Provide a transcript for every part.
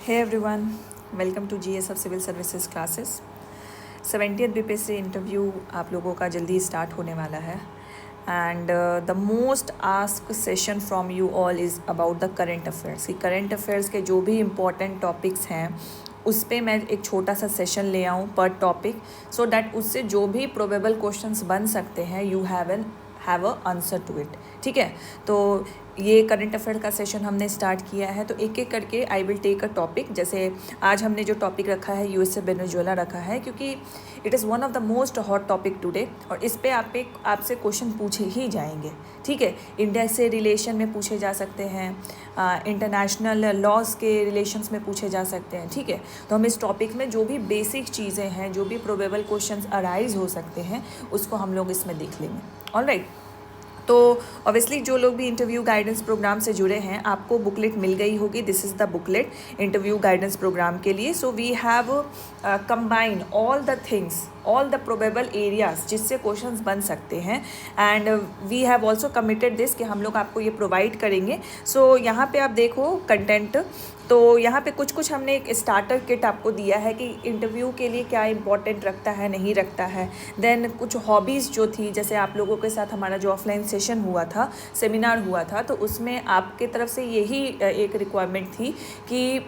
Hey everyone, welcome to GSF Civil Services classes. 70th BPSC interview आप लोगों का जल्दी स्टार्ट होने वाला है and the most ask session from you all is about the current affairs कि current affairs के जो भी इम्पॉर्टेंट टॉपिक्स हैं उस पर मैं एक छोटा सा सेशन ले आऊँ पर टॉपिक सो डैट उससे जो भी प्रोबेबल क्वेश्चंस बन सकते हैं you have a answer to it. ठीक है, तो ये करंट अफेयर का सेशन हमने स्टार्ट किया है. तो एक एक करके I will take a topic. जैसे आज हमने जो टॉपिक रखा है यूएसए वेनेजुएला रखा है क्योंकि it is one of the most hot topic today और इस पे आपसे क्वेश्चन पूछे ही जाएंगे. ठीक है, इंडिया से रिलेशन में पूछे जा सकते हैं, इंटरनेशनल लॉज के रिलेशंस में पूछे जा सकते हैं. ठीक है, तो हम इस टॉपिक में जो भी बेसिक चीज़ें हैं, जो भी प्रोबेबल क्वेश्चंस अराइज हो सकते हैं उसको हम लोग इसमें देख लेंगे. ऑलराइट, तो ऑब्वियसली जो लोग भी इंटरव्यू गाइडेंस प्रोग्राम से जुड़े हैं आपको बुकलेट मिल गई होगी. This is the booklet interview guidance program के लिए. So we have combine all the things, all the probable areas जिससे क्वेश्चंस बन सकते हैं and we have also committed this कि हम लोग आपको ये प्रोवाइड करेंगे. सो यहाँ पे आप देखो कंटेंट, तो यहाँ पे कुछ हमने एक स्टार्टर किट आपको दिया है कि इंटरव्यू के लिए क्या इंपॉर्टेंट रखता है, नहीं रखता है. देन कुछ हॉबीज़ जो थी, जैसे आप लोगों के साथ हमारा जो ऑफलाइन सेशन हुआ था, सेमिनार हुआ था, तो उसमें आपके तरफ से यही एक रिक्वायरमेंट थी कि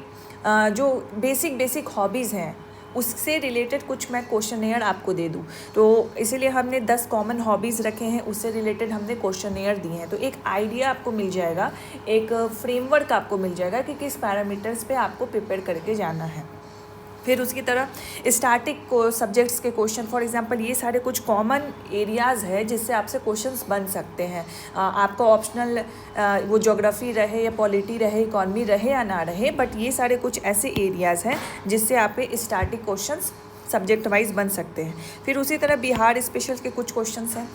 जो बेसिक हॉबीज़ हैं उससे रिलेटेड कुछ मैं क्वेश्चनेयर आपको दे दूँ. तो इसीलिए हमने 10 कॉमन हॉबीज़ रखे हैं, उससे रिलेटेड हमने क्वेश्चनेयर दिए हैं. तो एक आइडिया आपको मिल जाएगा, एक फ्रेमवर्क आपको मिल जाएगा कि किस पैरामीटर्स पे आपको प्रिपेयर करके जाना है. फिर उसकी तरह स्टैटिक सब्जेक्ट्स के क्वेश्चन, फॉर एग्जांपल ये सारे कुछ कॉमन एरियाज़ है जिससे आपसे क्वेश्चंस बन सकते हैं. आपका ऑप्शनल वो ज्योग्राफी रहे या पॉलिटी रहे, इकॉनमी रहे या ना रहे, बट ये सारे कुछ ऐसे एरियाज़ हैं जिससे आपके स्टैटिक क्वेश्चंस सब्जेक्ट वाइज बन सकते हैं. फिर उसी तरह बिहार स्पेशल के कुछ क्वेश्चंस हैं.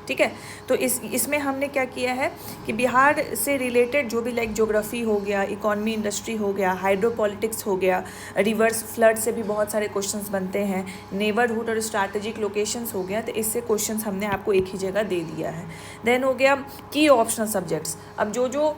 ठीक है, तो इसमें हमने क्या किया है कि बिहार से रिलेटेड जो भी लाइक ज्योग्राफी हो गया, इकॉनमी इंडस्ट्री हो गया, हाइड्रोपॉलिटिक्स हो गया, रिवर्स फ्लड से भी बहुत सारे क्वेश्चंस बनते हैं, नेबरहुड और स्ट्रैटेजिक लोकेशंस हो गया. तो इससे क्वेश्चंस हमने आपको एक ही जगह दे दिया है. देन हो गया की ऑप्शनल सब्जेक्ट्स. अब जो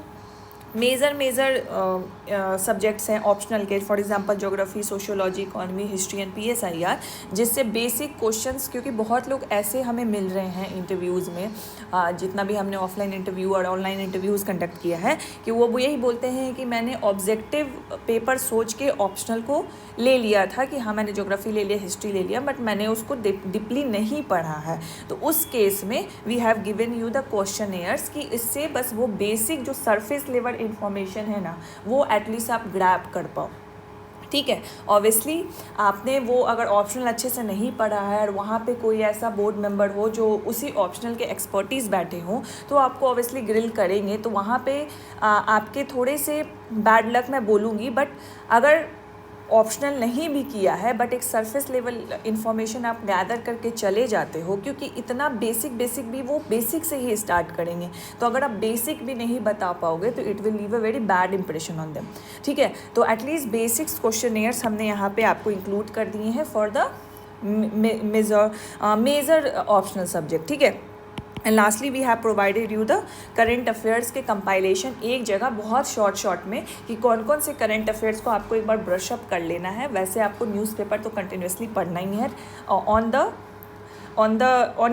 मेजर सब्जेक्ट्स हैं ऑप्शनल के, for example geography, sociology, economy, history and PSIR, जिससे बेसिक क्वेश्चंस, क्योंकि बहुत लोग ऐसे हमें मिल रहे हैं इंटरव्यूज़ में, जितना भी हमने ऑफलाइन इंटरव्यू और ऑनलाइन इंटरव्यूज़ कंडक्ट किया है, कि वो यही बोलते हैं कि मैंने ऑब्जेक्टिव पेपर सोच के ऑप्शनल को ले लिया था कि हाँ मैंने ज्योग्राफी ले लिया, हिस्ट्री ले लिया, बट मैंने उसको डीपली नहीं पढ़ा है. तो उस केस में we have given you the questionnaires कि इससे बस वो बेसिक जो सरफेस लेवल इंफॉर्मेशन है ना वो एटलीस्ट आप ग्रैब कर पाओ. ठीक है, ऑब्वियसली आपने वो अगर ऑप्शनल अच्छे से नहीं पढ़ा है और वहाँ पे कोई ऐसा बोर्ड मेंबर हो जो उसी ऑप्शनल के एक्सपर्टीज़ बैठे हों तो आपको ऑब्वियसली ग्रिल करेंगे. तो वहाँ पे आपके थोड़े से बैड लक मैं बोलूँगी, बट अगर ऑप्शनल नहीं भी किया है बट एक सरफेस लेवल इन्फॉर्मेशन आप गैदर करके चले जाते हो, क्योंकि इतना बेसिक भी वो बेसिक से ही स्टार्ट करेंगे. तो अगर आप बेसिक भी नहीं बता पाओगे तो it will leave a very bad impression on them. ठीक है, तो एटलीस्ट बेसिक्स क्वेश्चनेयर्स हमने यहाँ पे आपको इंक्लूड कर दिए हैं for the major optional subject. ठीक है, and lastly we have provided you the current affairs के कंपाइलेशन एक जगह बहुत शॉर्ट में कि कौन से करेंट अफेयर्स को आपको एक बार ब्रश अप कर लेना है. वैसे आपको न्यूज़पेपर तो कंटिन्यूसली पढ़ना ही है on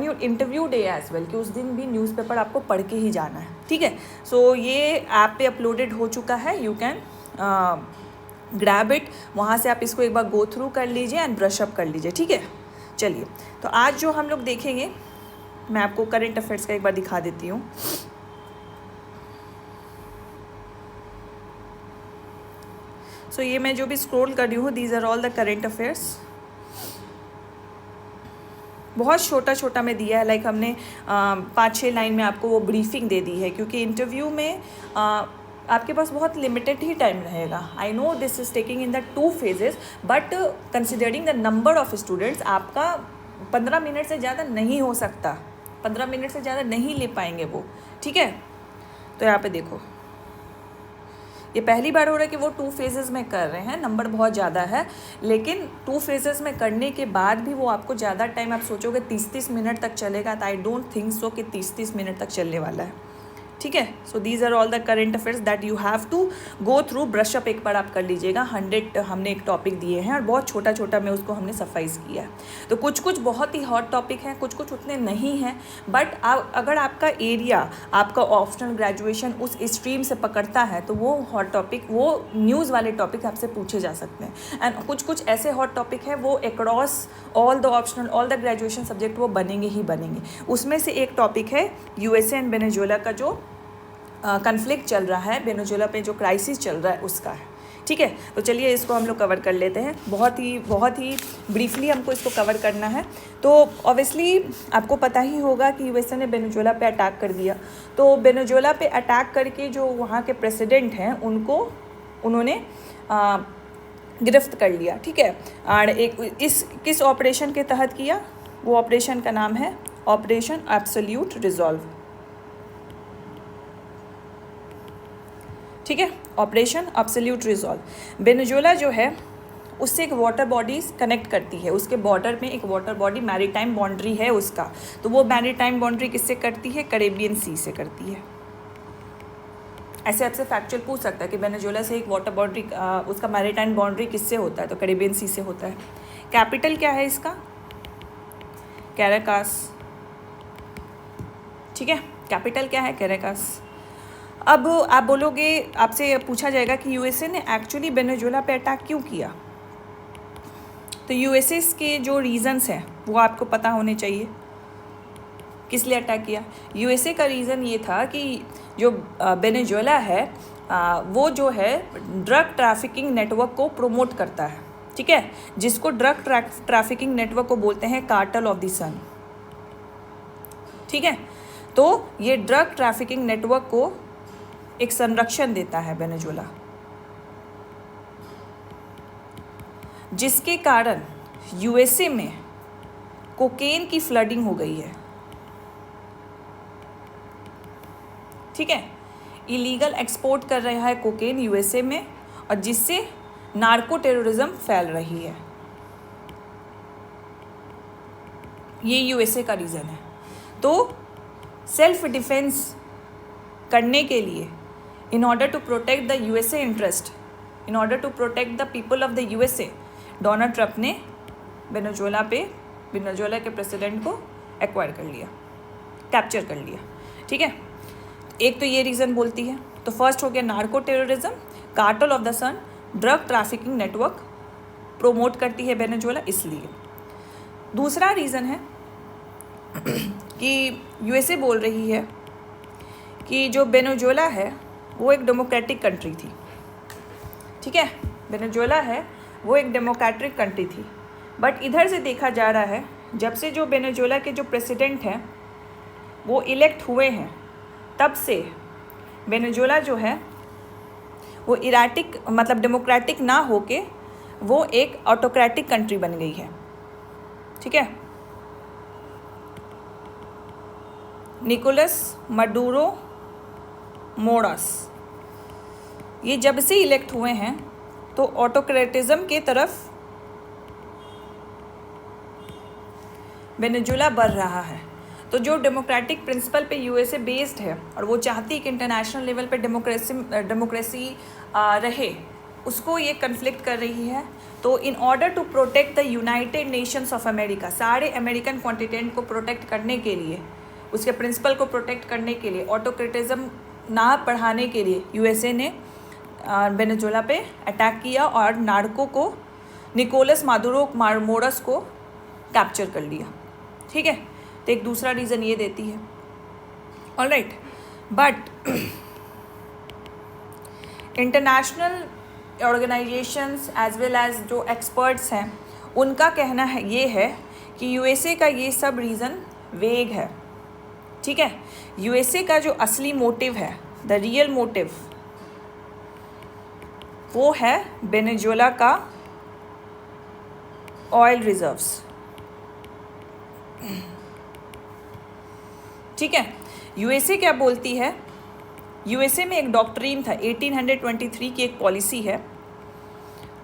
your interview day as well, कि उस दिन भी न्यूज़पेपर आपको पढ़ के ही जाना है. ठीक है, सो ये ऐप पे अपलोडेड हो चुका है, यू कैन ग्रैब इट. वहाँ से आप इसको एक बार गो थ्रू कर लीजिए एंड ब्रश अप कर लीजिए. ठीक है, चलिए, तो आज जो हम लोग देखेंगे मैं आपको करंट अफेयर्स का एक बार दिखा देती हूँ. सो ये मैं जो भी स्क्रॉल कर रही हूँ, these are all the current affairs. बहुत छोटा में दिया है, लाइक हमने 5-6 लाइन में आपको वो ब्रीफिंग दे दी है, क्योंकि इंटरव्यू में आपके पास बहुत लिमिटेड ही टाइम रहेगा. I know this is taking in the 2 phases, but considering the number of students आपका 15 मिनट से ज़्यादा नहीं हो सकता, 15 मिनट से ज़्यादा नहीं ले पाएंगे वो. ठीक है, तो यहाँ पे देखो, ये पहली बार हो रहा है कि वो 2 phases में कर रहे हैं. नंबर बहुत ज़्यादा है, लेकिन 2 phases में करने के बाद भी वो आपको ज़्यादा टाइम, आप सोचोगे 30-30 मिनट तक चलेगा, तो आई डोंट थिंक सो कि 30-30 मिनट तक चलने वाला है. ठीक है। So these are all the current affairs that you have to go through, brush up एक बार आप कर लीजिएगा। 100 हमने एक टॉपिक दिए हैं और बहुत छोटा छोटा में उसको हमने सफाइज किया है। तो कुछ कुछ बहुत ही हॉट टॉपिक हैं, कुछ कुछ उतने नहीं हैं, बट अगर आपका एरिया, आपका ऑप्शनल ग्रेजुएशन उस स्ट्रीम से पकड़ता है तो वो हॉट टॉपिक, वो न्यूज़ वाले टॉपिक आपसे पूछे जा सकते हैं। एंड कुछ कुछ ऐसे हॉट टॉपिक है वो across all the optional, all the graduation subject वो बनेंगे ही बनेंगे। उसमें से एक टॉपिक है यूएसए एंड वेनेजुएला का जो कन्फ्लिक्ट चल रहा है, वेनेजुएला पे जो क्राइसिस चल रहा है उसका है। ठीक है, तो चलिए इसको हम लोग कवर कर लेते हैं। बहुत ही ब्रीफली हमको इसको कवर करना है। तो ऑब्वियसली आपको पता ही होगा कि यूएसए ने वेनेजुएला पे अटैक कर दिया। तो वेनेजुएला पे अटैक करके जो वहाँ के प्रेसिडेंट हैं उन्होंने गिरफ्त कर लिया। ठीक है, और एक किस ऑपरेशन के तहत किया, वो ऑपरेशन का नाम है ऑपरेशन एब्सोल्यूट रिजॉल्व। ठीक है, ऑपरेशन एब्सोल्यूट रिजॉल्व। वेनेजुएला जो है उससे एक वाटर बॉडीज कनेक्ट करती है, उसके बॉर्डर में एक वाटर बॉडी मैरीटाइम बाउंड्री है उसका। तो वो मैरीटाइम बाउंड्री किससे करती है, कैरेबियन सी से करती है। ऐसे आपसे फैक्चुअल पूछ सकता है कि वेनेजुएला से एक वाटर बाउंड्री, उसका मैरीटाइम बाउंड्री किससे होता है, तो कैरेबियन सी से होता है। कैपिटल क्या है इसका, कैराकास। ठीक है, कैपिटल क्या है, कैराकास। अब आप बोलोगे, आपसे पूछा जाएगा कि यूएसए ने एक्चुअली वेनेजुएला पे अटैक क्यों किया। तो यूएसए के जो रीजंस हैं वो आपको पता होने चाहिए, किस लिए अटैक किया। यूएसए का रीज़न ये था कि जो वेनेजुएला है वो जो है ड्रग ट्रैफिकिंग नेटवर्क को प्रोमोट करता है। ठीक है, जिसको ड्रग ट्रैफिकिंग नेटवर्क को बोलते हैं कार्टेल ऑफ द सन। ठीक है, तो ये ड्रग ट्रैफिकिंग नेटवर्क को एक संरक्षण देता है वेनेजुएला, जिसके कारण यूएसए में कोकेन की फ्लडिंग हो गई है। ठीक है, इलीगल एक्सपोर्ट कर रहा है कोकेन यूएसए में, और जिससे नार्को टेररिज्म फैल रही है। ये यूएसए का रीज़न है। तो सेल्फ डिफेंस करने के लिए, in order to protect the USA interest, in order to protect the people of the USA, Donald Trump ने वेनेजुएला के प्रेसिडेंट को एक्वायर कर लिया, कैप्चर कर लिया। ठीक है, एक तो ये रीज़न बोलती है। तो फर्स्ट हो गया narco terrorism, cartel of the sun, drug trafficking network promote करती है वेनेजुएला, इसलिए। दूसरा रीज़न है कि यूएसए बोल रही है कि जो वेनेजुएला है वो एक डेमोक्रेटिक कंट्री थी। ठीक है, वेनेजुएला है वो एक डेमोक्रेटिक कंट्री थी, बट इधर से देखा जा रहा है जब से जो वेनेजुएला के जो प्रेसिडेंट हैं वो इलेक्ट हुए हैं, तब से वेनेजुएला जो है वो इराटिक, मतलब डेमोक्रेटिक ना होके वो एक ऑटोक्रेटिक कंट्री बन गई है। ठीक है, निकोलस मडूरो मोरास ये जब से इलेक्ट हुए हैं तो ऑटोक्रेटिज्म के तरफ वेनेजुएला बढ़ रहा है। तो जो डेमोक्रेटिक प्रिंसिपल पे यूएसए बेस्ड है और वो चाहती है कि इंटरनेशनल लेवल पे डेमोक्रेसी रहे, उसको ये कन्फ्लिक्ट कर रही है। तो in order to protect the United Nations of America, सारे अमेरिकन कॉन्टिनेंट को प्रोटेक्ट करने के लिए, उसके प्रिंसिपल को प्रोटेक्ट करने के लिए, ऑटोक्रेटिज्म ना बढ़ाने के लिए यूएसए ने वेनेजुएला पे अटैक किया और नार्को को, निकोलस मादुरो मोरस को कैप्चर कर लिया। ठीक है, तो एक दूसरा रीज़न ये देती है। Alright, but international organisations as well as जो एक्सपर्ट्स हैं उनका कहना है ये है कि यूएसए का ये सब रीज़न वेग है। ठीक है, यूएसए का जो असली मोटिव है, द रियल मोटिव, वो है वेनेजुएला का ऑयल रिजर्व्स। ठीक है, यूएसए क्या बोलती है, यूएसए में एक डॉक्ट्रीन था, 1823 की एक पॉलिसी है,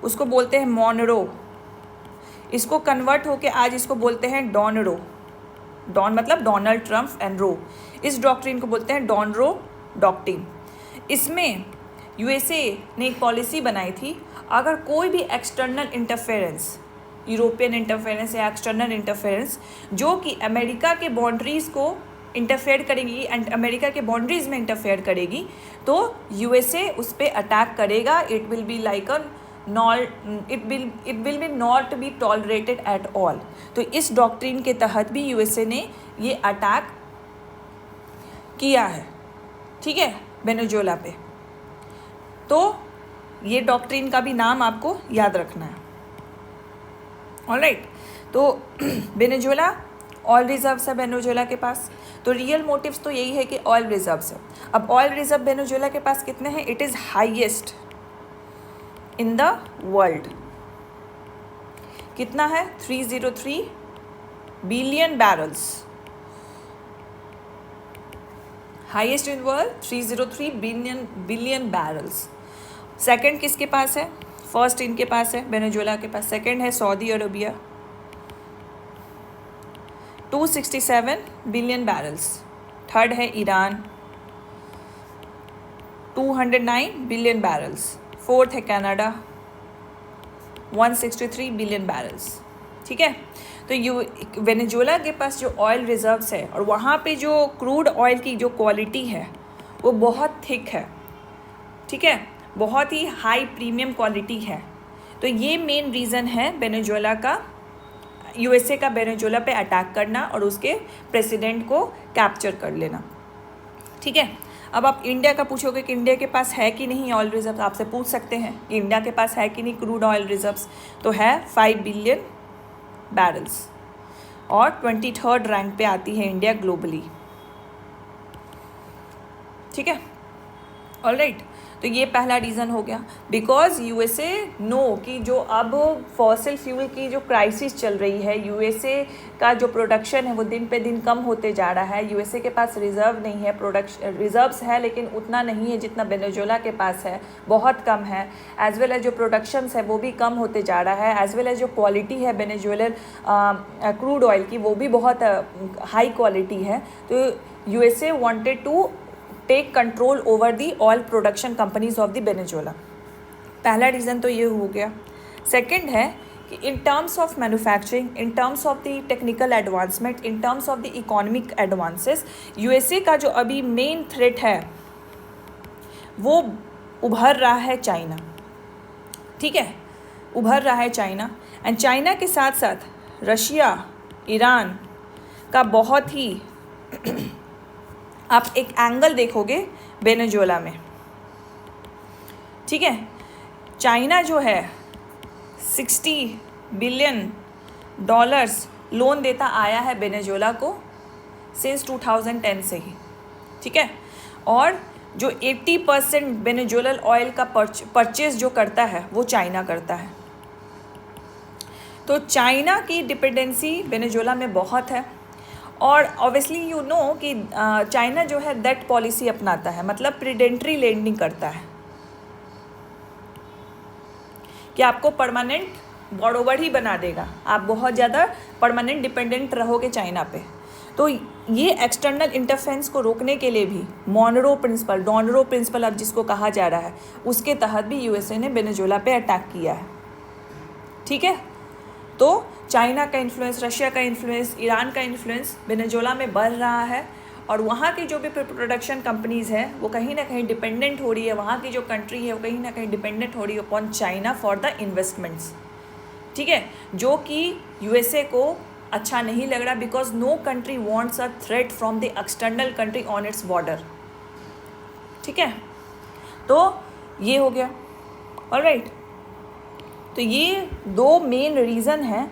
उसको बोलते हैं मॉनरो। इसको कन्वर्ट होके आज इसको बोलते हैं डॉनरो। डॉन मतलब डोनाल्ड ट्रंप एंड रो, इस डॉक्ट्रीन को बोलते हैं डॉनरो डॉक्ट्रिन। इसमें यूएसए ने एक पॉलिसी बनाई थी, अगर कोई भी एक्सटर्नल इंटरफेरेंस, यूरोपियन इंटरफेरेंस या एक्सटर्नल इंटरफेरेंस जो कि अमेरिका के बाउंड्रीज़ को इंटरफेयर करेगी एंड अमेरिका के बाउंड्रीज़ में इंटरफेयर करेगी, तो यूएसए उस पर अटैक करेगा। It will be like a it will be not be tolerated at all. तो इस डॉक्ट्रिन के तहत भी यूएसए ने ये अटैक किया है, ठीक है, वेनेजुएला पे। तो ये डॉक्ट्रिन का भी नाम आपको याद रखना है। ऑलराइट, तो वेनेजुएला ऑयल रिजर्व्स है वेनेजुएला के पास। तो रियल मोटिव्स तो यही है कि ऑयल रिजर्व्स है। अब ऑयल रिजर्व वेनेजुएला के पास कितने हैं? It is highest in the world. कितना है? 303 billion barrels, highest in world, 303 billion barrels. Second किसके पास है? फर्स्ट इनके पास है वेनेजुएला के पास, सेकंड है Saudi Arabia 267 billion barrels, third है ईरान 209 बिलियन बैरल्स, फोर्थ है कनाडा 163 बिलियन बैरल्स, ठीक है। तो वेनेजुएला के पास जो ऑयल रिजर्व्स है और वहाँ पे जो क्रूड ऑयल की जो क्वालिटी है वो बहुत थिक है, ठीक है, बहुत ही हाई प्रीमियम क्वालिटी है। तो ये मेन रीज़न है वेनेजुएला का, यूएसए का वेनेजुएला पे अटैक करना और उसके प्रेसिडेंट को कैप्चर कर लेना, ठीक है। अब आप इंडिया का पूछोगे कि इंडिया के पास है कि नहीं ऑयल रिजर्व्स, आपसे पूछ सकते हैं कि इंडिया के पास है कि नहीं क्रूड ऑयल रिजर्व्स। तो है 5 बिलियन बैरल्स और 23rd रैंक पे आती है इंडिया ग्लोबली, ठीक है। ऑलराइट, तो ये पहला रीज़न हो गया, बिकॉज यूएसए नो कि जो अब फॉसिल फ्यूल की जो क्राइसिस चल रही है, यूएसए का जो प्रोडक्शन है वो दिन पे दिन कम होते जा रहा है। यूएसए के पास रिजर्व नहीं है, प्रोडक्शन रिजर्व्स है लेकिन उतना नहीं है जितना वेनेजुएला के पास है, बहुत कम है। एज वेल एज जो प्रोडक्शंस है वो भी कम होते जा रहा है, एज वेल एज जो क्वालिटी है वेनेजुएलन क्रूड ऑयल की वो भी बहुत हाई क्वालिटी है। तो USA wanted to take control over the oil production companies of the Venezuela. पहला रीज़न तो ये हो गया। सेकंड है कि in terms of manufacturing, in terms of the technical advancement, in terms of the economic advances, USA का जो अभी मेन थ्रेट है वो उभर रहा है चाइना, ठीक है, उभर रहा है चाइना। एंड चाइना के साथ साथ रशिया, ईरान का बहुत ही आप एक एंगल देखोगे वेनेजुएला में, ठीक है। चाइना जो है $60 बिलियन लोन देता आया है वेनेजुएला को सिंस 2010 से ही, ठीक है। और जो 80% वेनेजुएलन ऑयल का परचेज जो करता है वो चाइना करता है। तो चाइना की डिपेंडेंसी वेनेजुएला में बहुत है। और ऑब्वियसली यू नो कि चाइना जो है दैट पॉलिसी अपनाता है, मतलब प्रीडेंटरी लेंडिंग करता है कि आपको परमानेंट बॉरोवर ही बना देगा, आप बहुत ज़्यादा परमानेंट डिपेंडेंट रहोगे चाइना पे। तो ये एक्सटर्नल इंटरफेरेंस को रोकने के लिए भी डॉनरो प्रिंसिपल अब जिसको कहा जा रहा है, उसके तहत भी यूएसए ने वेनेजुएला पे अटैक किया है, ठीक है। तो चाइना का इन्फ्लुएंस, रशिया का इन्फ्लुएंस, ईरान का इन्फ्लुएंस वेनेजुएला में बढ़ रहा है और वहाँ की जो भी प्रोडक्शन कंपनीज़ है वो कहीं ना कहीं डिपेंडेंट हो रही है, वहाँ की जो कंट्री है वो कहीं ना कहीं डिपेंडेंट हो रही है upon China for the investments, ठीक है, जो कि यूएसए को अच्छा नहीं लग रहा, because no country wants a threat from the external country on its border, ठीक है। तो ये हो गया, ऑलराइट। तो ये दो मेन रीज़न हैं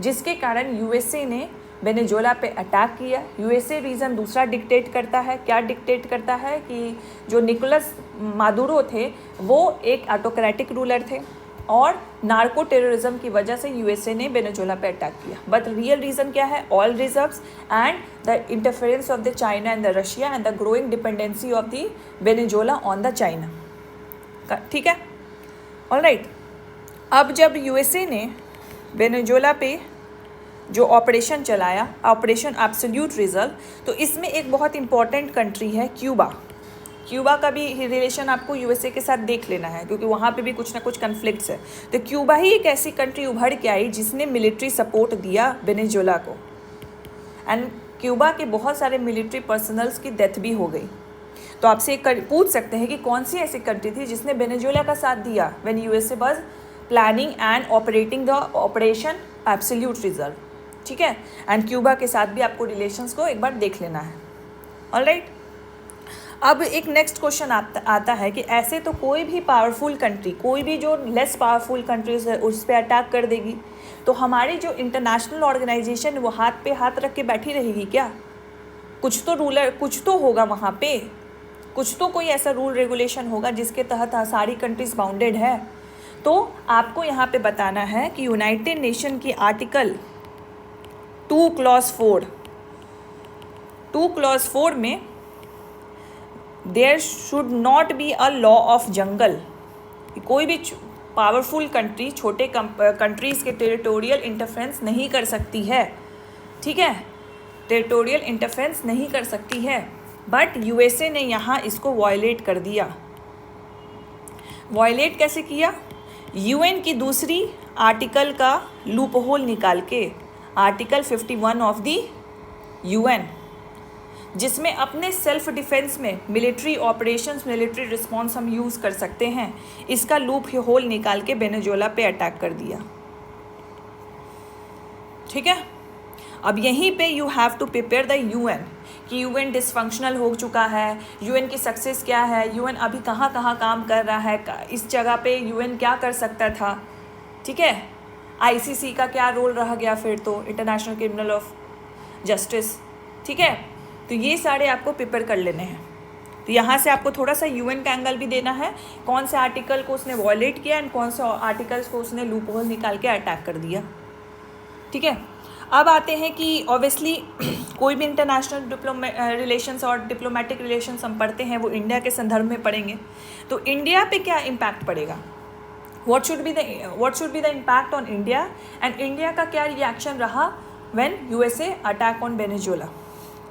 जिसके कारण यूएसए ने वेनेजुएला पे अटैक किया। यूएसए रीज़न दूसरा डिक्टेट करता है, क्या डिक्टेट करता है कि जो निकोलस मादुरो थे वो एक ऑटोक्रेटिक रूलर थे और नार्को टेररिज्म की वजह से यूएसए ने वेनेजुएला पे अटैक किया। बट रियल रीज़न क्या है? Oil reserves and the interference of the China and the Russia and the growing dependency of the Venezuela on the China, ठीक है, ऑलराइट। अब जब यूएसए ने वेनेजुएला पे जो ऑपरेशन चलाया, ऑपरेशन एब्सोल्यूट रिजल्ट, तो इसमें एक बहुत इंपॉर्टेंट कंट्री है क्यूबा। क्यूबा का भी रिलेशन आपको यूएसए के साथ देख लेना है, क्योंकि वहाँ पे भी कुछ ना कुछ कन्फ्लिक्ट्स है। तो क्यूबा ही एक ऐसी कंट्री उभर के आई जिसने मिलिट्री सपोर्ट दिया वेनेजुएला को, एंड क्यूबा के बहुत सारे मिलिट्री पर्सनल्स की डेथ भी हो गई। तो आपसे पूछ सकते हैं कि कौन सी ऐसी कंट्री थी जिसने वेनेजुएला का साथ दिया when USA was planning and operating the operation absolute reserve, ठीक है। एंड क्यूबा के साथ भी आपको रिलेशंस को एक बार देख लेना है, ऑलराइट। अब एक नेक्स्ट क्वेश्चन आता है कि ऐसे तो कोई भी पावरफुल कंट्री, कोई भी जो लेस पावरफुल कंट्रीज है उस पर अटैक कर देगी, तो हमारी जो इंटरनेशनल ऑर्गेनाइजेशन है वो हाथ पे हाथ रख के बैठी रहेगी क्या? कुछ तो होगा वहाँ पे, कुछ तो कोई ऐसा रूल रेगुलेशन होगा जिसके तहत सारी कंट्रीज बाउंडेड है। तो आपको यहाँ पे बताना है कि यूनाइटेड नेशन की आर्टिकल 2 क्लॉज 4 में there should not be a law of jungle. कोई भी पावरफुल कंट्री छोटे कंट्रीज़ के टेरिटोरियल इंटरफेरेंस नहीं कर सकती है, ठीक है, टेरिटोरियल इंटरफेरेंस नहीं कर सकती है। बट यूएसए ने यहाँ इसको वायलेट कर दिया। वायलेट कैसे किया? यूएन की दूसरी आर्टिकल का लूप होल निकाल के, आर्टिकल 51 ऑफ द यूएन, जिसमें अपने सेल्फ डिफेंस में मिलिट्री ऑपरेशंस, मिलिट्री रिस्पॉन्स हम यूज़ कर सकते हैं, इसका लूप होल निकाल के वेनेजुएला पे अटैक कर दिया, ठीक है। अब यहीं पे you have to prepare the UN कि यूएन डिसफंक्शनल हो चुका है, यूएन की सक्सेस क्या है, यूएन अभी कहाँ कहाँ काम कर रहा है, इस जगह पे यूएन क्या कर सकता था, ठीक है। आईसीसी का क्या रोल रह गया फिर, तो इंटरनेशनल क्रिमिनल ऑफ जस्टिस, ठीक है। तो ये सारे आपको प्रिपेयर कर लेने हैं। तो यहाँ से आपको थोड़ा सा यूएन का एंगल भी देना है, कौन से आर्टिकल को उसने वॉयलेट किया एंड कौन से आर्टिकल्स को उसने लूप होल निकाल के अटैक कर दिया, ठीक है। अब आते हैं कि ऑब्वियसली कोई भी इंटरनेशनल रिलेशंस और डिप्लोमेटिक रिलेशंस हम पढ़ते हैं वो इंडिया के संदर्भ में पढ़ेंगे। तो इंडिया पे क्या इम्पैक्ट पड़ेगा, what should be the impact on India, and India का क्या रिएक्शन रहा when USA attack on Venezuela.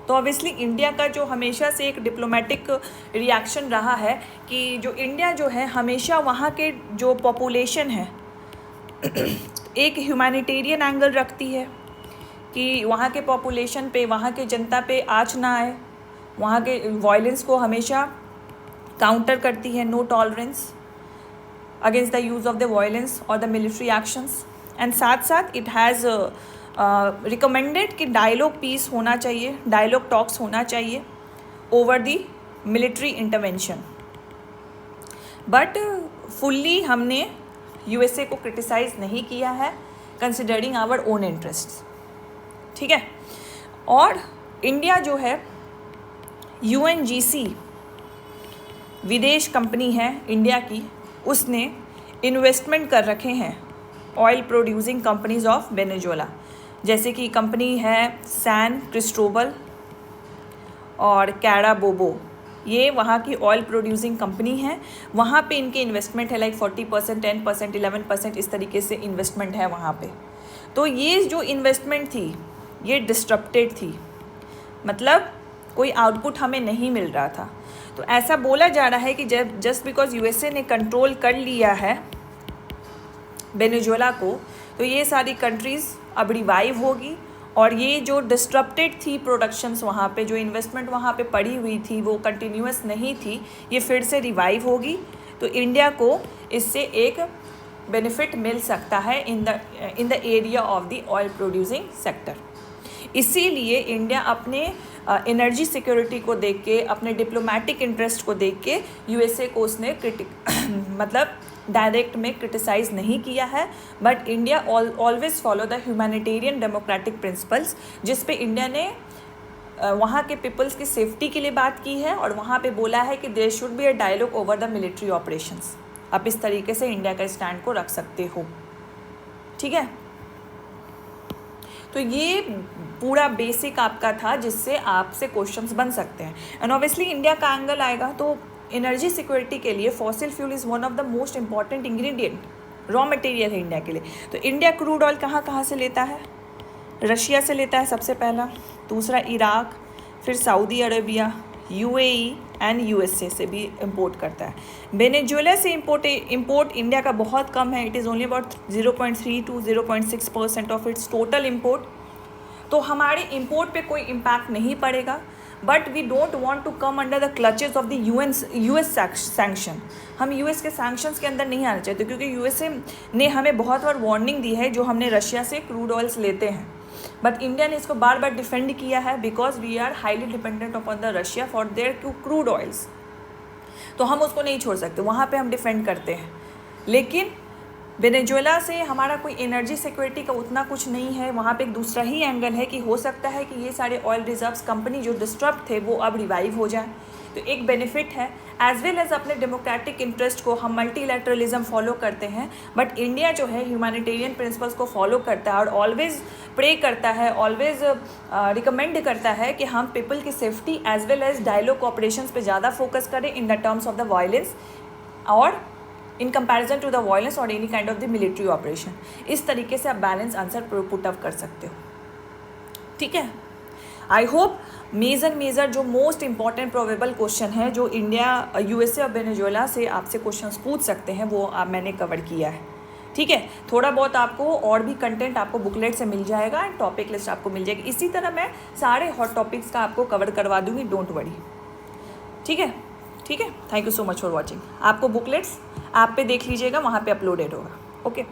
तो ऑब्वियसली इंडिया का जो हमेशा से एक डिप्लोमेटिक रिएक्शन रहा है कि जो इंडिया जो है हमेशा वहाँ के जो पॉपुलेशन है एक ह्यूमैनिटेरियन एंगल रखती है कि वहाँ के पॉपुलेशन पे, वहाँ के जनता पे आँच ना आए, वहाँ के वायलेंस को हमेशा काउंटर करती है, no tolerance against the use of the violence और द मिलिट्री एक्शंस। एंड साथ साथ इट हैज़ रिकमेंडेड कि डायलॉग पीस होना चाहिए, डायलॉग टॉक्स होना चाहिए over the military intervention. But fully हमने यूएसए को क्रिटिसाइज़ नहीं किया है कंसिडरिंग आवर ओन इंटरेस्ट्स, ठीक है। और इंडिया जो है यूएनजीसी विदेश कंपनी है इंडिया की, उसने इन्वेस्टमेंट कर रखे हैं oil producing companies of Venezuela, जैसे कि कंपनी है सैन क्रिस्टोबल और कैराबोबो, ये वहाँ की ऑयल प्रोड्यूसिंग कंपनी है। वहाँ पे इनके इन्वेस्टमेंट है लाइक 40%, 10%, 11%, इस तरीके से इन्वेस्टमेंट है वहाँ पे। तो ये जो इन्वेस्टमेंट थी ये डिस्ट्रप्टेड थी, मतलब कोई आउटपुट हमें नहीं मिल रहा था। तो ऐसा बोला जा रहा है कि जब जस्ट बिकॉज यूएसए ने कंट्रोल कर लिया है वेनेजुएला को, तो ये सारी कंट्रीज़ अब रिवाइव होगी और ये जो डिस्ट्रप्टेड थी प्रोडक्शंस वहाँ पे, जो इन्वेस्टमेंट वहाँ पे पड़ी हुई थी वो कंटिन्यूस नहीं थी, ये फिर से रिवाइव होगी। तो इंडिया को इससे एक बेनिफिट मिल सकता है in the area of the oil producing sector. इसीलिए इंडिया अपने एनर्जी सिक्योरिटी को देख के, अपने डिप्लोमेटिक इंटरेस्ट को देख के यूएसए को उसने मतलब डायरेक्ट में क्रिटिसाइज़ नहीं किया है, but India always follow the humanitarian democratic principles, जिस पे इंडिया ने वहाँ के पीपल्स की सेफ्टी के लिए बात की है और वहाँ पे बोला है कि there should be a dialogue over the military operations. आप इस तरीके से इंडिया का स्टैंड को रख सकते हो, ठीक है। तो ये पूरा बेसिक आपका था जिससे आपसे क्वेश्चंस बन सकते हैं। एंड ऑब्वियसली इंडिया का एंगल आएगा तो एनर्जी सिक्योरिटी के लिए fossil fuel is one of the most important ingredient, raw material है इंडिया के लिए। तो इंडिया क्रूड ऑयल कहाँ से लेता है? रशिया से लेता है सबसे पहला, दूसरा इराक, फिर Saudi Arabia, UAE, and USA से भी इंपोर्ट करता है। वेनेजुएला से इंपोर्ट इंडिया का बहुत कम है, it is only about 0.3 to 0.6% of its total import. तो हमारे इंपोर्ट पे कोई इम्पैक्ट नहीं पड़ेगा, but we don't want to come under the clutches of the US sanction. हम यूएस के सैंक्शंस के अंदर नहीं आना चाहते, क्योंकि यूएसए ने हमें बहुत बार वार्निंग दी है जो हमने रशिया से क्रूड ऑयल्स लेते हैं, बट इंडिया ने इसको बार बार डिफेंड किया है because we are highly dependent upon the Russia for their crude oils. तो हम उसको नहीं छोड़ सकते, वहाँ पे हम डिफेंड करते हैं। लेकिन वेनेजुएला से हमारा कोई एनर्जी सिक्योरिटी का उतना कुछ नहीं है। वहाँ पे एक दूसरा ही एंगल है कि हो सकता है कि ये सारे ऑयल रिजर्व्स कंपनी जो डिस्टर्ब थे वो अब रिवाइव हो जाए, तो एक बेनिफिट है। एज वेल एज अपने डेमोक्रेटिक इंटरेस्ट को हम मल्टीलैटरलिज्म फॉलो करते हैं, बट इंडिया जो है ह्यूमैनिटेरियन प्रिंसिपल्स को फॉलो करता है और ऑलवेज प्रे करता है, ऑलवेज रिकमेंड करता है कि हम पीपल की safety as well as dialogue cooperations पे ज़्यादा फोकस करें in the terms of the violence और in comparison to the violence और any kind of the military operation. इस तरीके से आप बैलेंस आंसर पुट अप कर सकते हो, ठीक है। आई होप मेजर जो मोस्ट इंपॉर्टेंट प्रोबेबल क्वेश्चन है जो इंडिया, यूएसए और वेनेजुएला से आपसे क्वेश्चंस पूछ सकते हैं वो मैंने कवर किया है, ठीक है। थोड़ा बहुत आपको और भी कंटेंट आपको बुकलेट से मिल जाएगा एंड टॉपिक लिस्ट आपको मिल जाएगी। इसी तरह मैं सारे हॉट टॉपिक्स का आपको कवर करवा दूंगी, डोंट वरी, ठीक है। ठीक है, thank you so much for watching. आपको बुकलेट्स ऐप पे देख लीजिएगा, वहाँ पे अपलोडेड होगा। ओके।